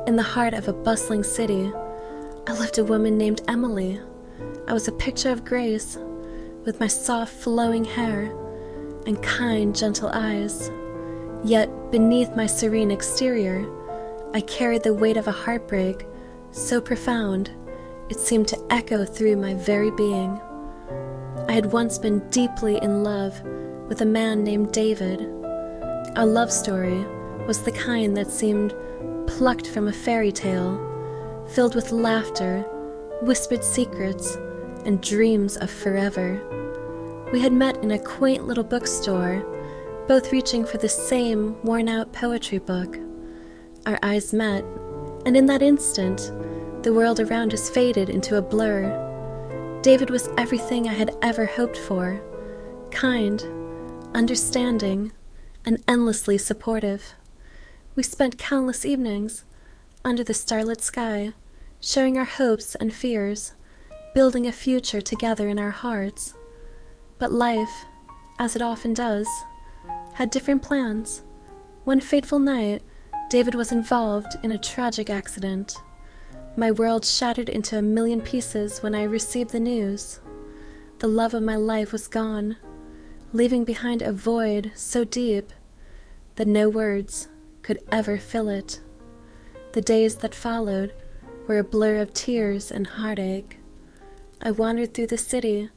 In the heart of a bustling city, I lived a woman named Emily. I was a picture of grace, with my soft, flowing hair and kind, gentle eyes. Yet, beneath my serene exterior, I carried the weight of a heartbreak so profound it seemed to echo through my very being. I had once been deeply in love with a man named David. Our love story was the kind that seemed plucked from a fairy tale, filled with laughter, whispered secrets, and dreams of forever. We had met in a quaint little bookstore, both reaching for the same worn-out poetry book. Our eyes met, and in that instant, the world around us faded into a blur. David was everything I had ever hoped for: kind, understanding, and endlessly supportive. We spent countless evenings under the starlit sky, sharing our hopes and fears, building a future together in our hearts. But life, as it often does, had different plans. One fateful night, David was involved in a tragic accident. My world shattered into a million pieces when I received the news. The love of my life was gone, leaving behind a void so deep that no words could ever fill it. The days that followed were a blur of tears and heartache. I wandered through the city.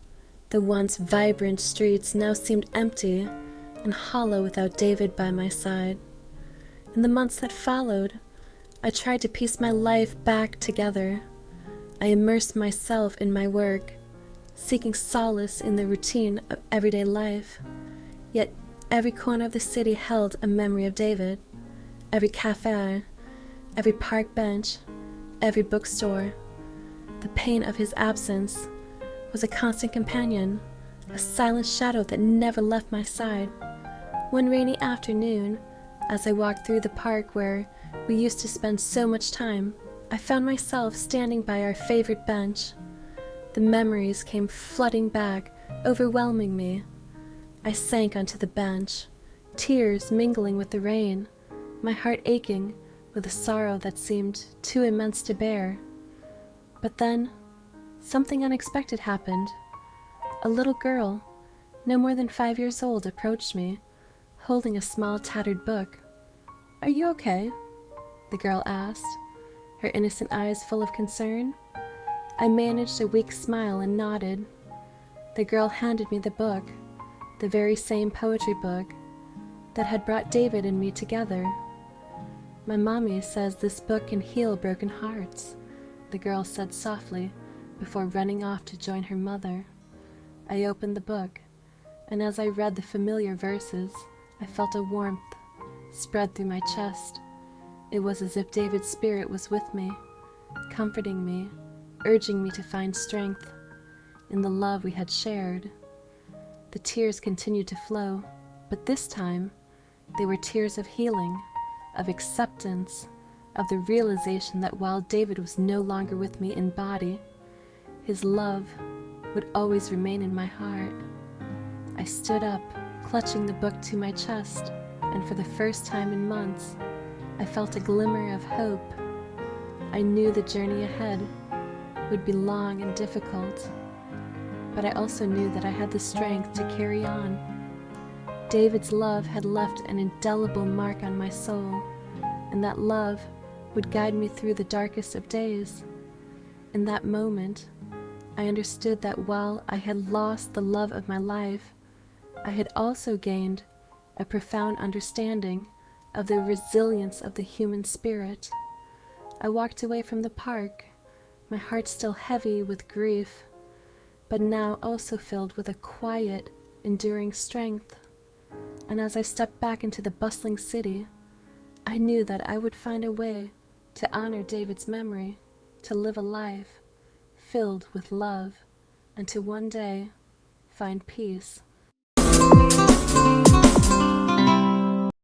The once vibrant streets now seemed empty and hollow without David by my side. In the months that followed, I tried to piece my life back together. I immersed myself in my work, seeking solace in the routine of everyday life. Yet every corner of the city held a memory of David. Every cafe, every park bench, every bookstore. The pain of his absence was a constant companion, a silent shadow that never left my side. One rainy afternoon, as I walked through the park where we used to spend so much time, I found myself standing by our favorite bench. The memories came flooding back, overwhelming me. I sank onto the bench, tears mingling with the rain, my heart aching with a sorrow that seemed too immense to bear. But then, something unexpected happened. A little girl, no more than 5 years old, approached me, holding a small tattered book. "Are you okay?" the girl asked, her innocent eyes full of concern. I managed a weak smile and nodded. The girl handed me the book, the very same poetry book that had brought David and me together. "My mommy says this book can heal broken hearts," the girl said softly before running off to join her mother. I opened the book, and as I read the familiar verses, I felt a warmth spread through my chest. It was as if David's spirit was with me, comforting me, urging me to find strength in the love we had shared. The tears continued to flow, but this time they were tears of healing, of acceptance, of the realization that while David was no longer with me in body, his love would always remain in my heart. I stood up, clutching the book to my chest, and for the first time in months, I felt a glimmer of hope. I knew the journey ahead would be long and difficult, but I also knew that I had the strength to carry on. David's love had left an indelible mark on my soul, and that love would guide me through the darkest of days. In that moment, I understood that while I had lost the love of my life, I had also gained a profound understanding of the resilience of the human spirit. I walked away from the park, my heart still heavy with grief, but now also filled with a quiet, enduring strength. And as I stepped back into the bustling city, I knew that I would find a way to honor David's memory, to live a life filled with love, and to one day find peace.